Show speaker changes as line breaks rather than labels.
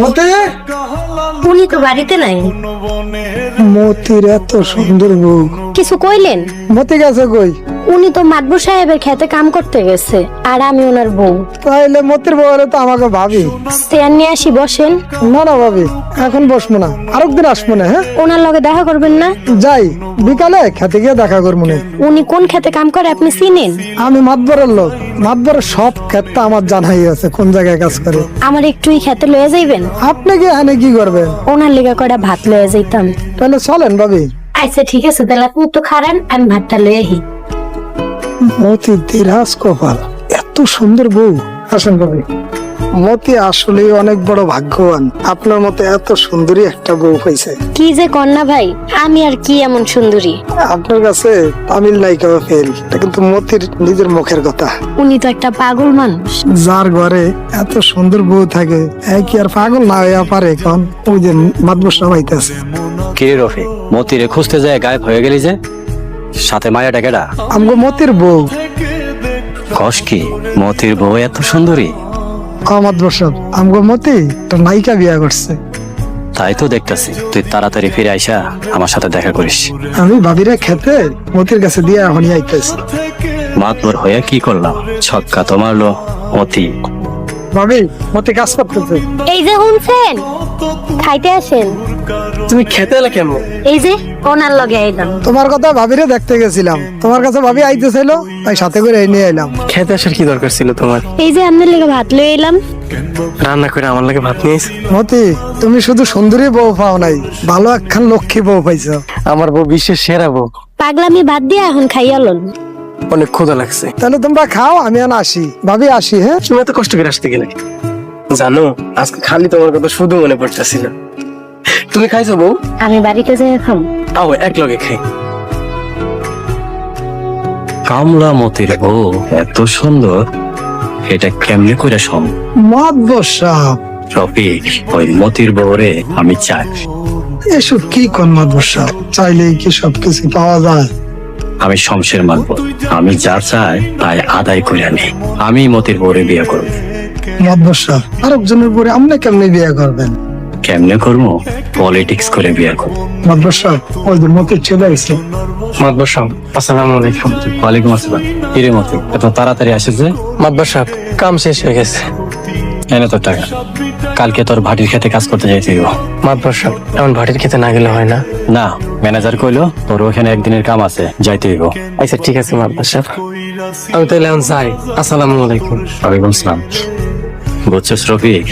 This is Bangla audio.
মতে
উনি তো বাড়িতে নাই।
মতির এত সুন্দর বউ,
কিছু কইলেন?
মতি গেছে কই?
উনি তো মাদবু সাহেবের খেতে কাম করতে গেছে, আর আমি ওনার বউ।
তাইলে মতির বউ হলে তো আমাকে ভাবি।
চেয়ার নিয়ে আসি, বসেন।
না না ভাবি, এখন বসবো না, আরেকদিন আসবো না। হ্যাঁ
ওনার লগে দেখা করবেন না?
যাই, বিকালে খেতে গিয়ে দেখা করবো না।
উনি কোন খেতে কাম করে আপনি চিনেন?
আমি মাতবরের লোক, মাতবরের সব ক্ষেতটা আমার জানাই আছে কোন জায়গায় কাজ করে।
আমার একটু এই খেতে লয়ে যাইবেন?
আপনি কি এখানে কি করবেন?
ওনার লেগা কয়টা ভাত লয়ে যাইতাম।
তাহলে চলেন ভাবি।
আচ্ছা ঠিক আছে, তাহলে আপনি একটু খারান, আমি ভাতটা লয়ে আহি।
মতি দিরাজ কপাল, এত সুন্দর বউ। আসেন ভাবি। মতি আসলে অনেক বড় ভাগ্যবান, আপনার মতো এত সুন্দরী একটা বউ হয়েছে।
কি যে কন্যা ভাই, আমি আর কি এমন সুন্দরী?
আপনার কাছে তামিল নায়িকা ফেল, এটা কিন্তু মতির নিজের মুখের কথা।
উনি তো একটা পাগল মানুষ।
যার ঘরে এত সুন্দর বউ থাকে, কি আর পাগল না হইয়া পারে? এখন ওই যে মাদবসা হইতেছে।
কে রফিক, মতিরে খুঁজতে যায় গায়েব হয়ে গেলি যে? সাথে মায়াটা কেডা?
আমগো মতির বউ।
কস কি মতির বউ এত সুন্দরী?
মাদবসা আমগো মতি একটা নায়িকা বিয়া করছে।
তাই তো দেখতেছি, তুই তাড়াতাড়ি ফিরে আইসা আমার সাথে দেখা করিস।
আমি ভাবিরা খেতে মতির কাছে দিয়ে এখনই আইতেছি।
মাতবর হইয়া কি করলাম, ছক্কা তো মারলো মতি।
ভাবি, মতি কাজ করতেছে।
এই যে শুনছেন, খাইতে আসেন।
তুমি খেতে এলে কেমন?
এই যে ওনার লগে আইলাম।
তোমার কথা ভাবিরে দেখতে গেছিলাম, তোমার কাছে ভাবি আইতেছিল, তাই সাথে করে এই নিয়ে এলাম।
খেতে আসার কি দরকার ছিল তোমার?
এই যে আপনার লেগে ভাত লয়ে এলাম।
রান্না করে আমার লাগে ভাত নিয়েছ?
মতি, তুমি শুধু সুন্দরী বউ পাও নাই, ভালো একখান লক্ষ্মী বউ পাইছো।
আমার বউ বিশ্বের সেরা বউ।
পাগলামি বাদ দিয়ে এখন খাইয়া লন।
অনেক ক্ষুধা লাগছে।
তাহলে তোমরা খাও, আমি এখন আসি। ভাবি আসি। হ্যাঁ
তুমি এত কষ্ট করে আসতে গেলে জানো, আজকে খালি তোমার কথা শুধু মনে পড়তেছিল। তুমি খাইছো বউ?
আমি বাড়িতে যাই এখন।
আও এক লগে খাই।
কামলা মতির বউ এত সুন্দর, এটা কেমনে করে সম্ভব?
মাদবসা,
রফিক, ওই মতির বউরে আমি চাই।
এসব কি কোন মাদবসা? চাইলেই কি সবকিছু পাওয়া যায়?
আমি শমশের মানব, আমি যা চাই তাই আদায় করে আনি। আমি মতির বউরে বিয়ে করব।
মাদবসা, আরেকজনের পরে আপনি কেমনে বিয়ে করবেন?
কেমনে করবো? পলিটিক্স করে বিয়ে করবো।
মাদবসা, ওই যে মতির ছেলে আছে।
মাতবর সাহেব, আসসালামু আলাইকুম।
ওয়ালাইকুম আসসালাম। কিরে মতি, এত তাড়াতাড়ি আসিস যে?
মাতবর সাহেব, কাম শেষ হয়ে গেছে।
এনে তোর টাকা, কালকে তোর ভাটির খেতে কাজ করতে যাইতে হইব।
মাতবর সাহেব, এমন ভাটির খেতে না গেলে হয় না।
না, ম্যানেজার কইলো তোর ওখানে একদিনের কাম আছে, যাইতে হইব।
আচ্ছা ঠিক আছে মাতবর সাহেব, আমি তাহলে এখন যাই। আসসালামু আলাইকুম।
ওয়ালাইকুম আসসালাম। বুঝছিস রফিক,